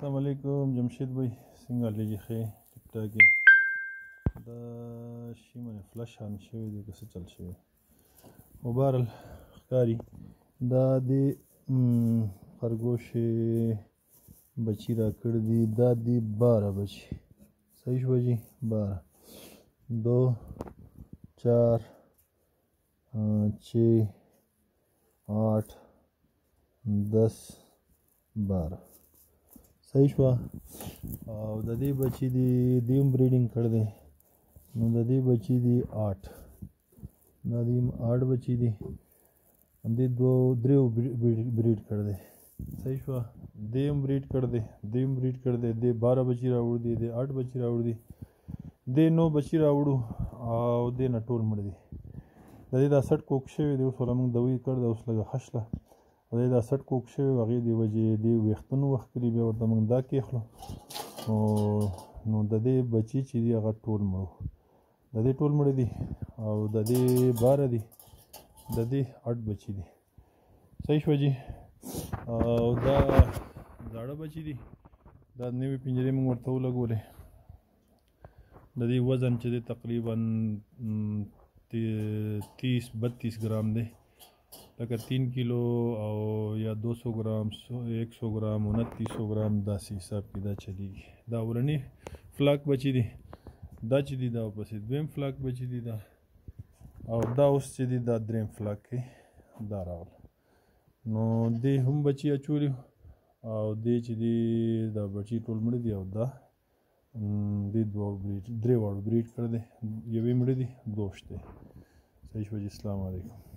السلام علیکم جمشید بھائی څنګه حال دی ښه ټیک ټاک یې دا شي باندې فلش آن شوی دی که څه چل شوی خو بهرحال ښکاري دا د خرګوشې بچي راکړي دي دا دي 12 بچي صحیح شوه جي 12 2 4 6 8 10 12 صحیح شوه او د دې بچي دي هم بریډینګ کړی دی نو د دې بچي دي 8 دا دي 8 بچي دي دې دریو بریډ کړی دی صحیح شوه دې هم بریډ کړی دی دې هم بریډ کړی دی دې 12 بچي راوړي دي دې 8 بچي راوړي دي دې 9 بچي راوړو او دې نه ټول مړ دي د دې دا سټ کوک شوی دی اوس ولا موږ دوی کړ دی اوس لږه ښه شله د دې دا سټ کوک شوی و هغې دې وجې دې ویښتونه وخت کړي بیا ورته موږ دا کېښلو نو د دې بچي چې دي هغه ټول مړ د دې ټول مړه دي او د دې 12 دي د دې 8 بچي دي صحیح شوه جي او دا زاړه بچي دي دا نوې پنجرې موږ ورته ولګولې د دې وزن چې دی تقریبا 30-32 ګرام دی لکه 3 کیلو او یا 200 ګرام 100 ګرام 2900 ګرام داسې حساب کې دا چلیږي دا ورنی فلاک بچي دي دا چې دي دا ورپسې دویم فلاک بچي دي دا او دا اوس چې دي دا دریم فلاک کې دا راغله نو دې هم بچي اچولي او دې چې دي دا بچي ټول مړه دي او دا دې درې واړو بریډ کړی دی یوې مړه دي دوه شته صحیح شوه جي السلام علیکم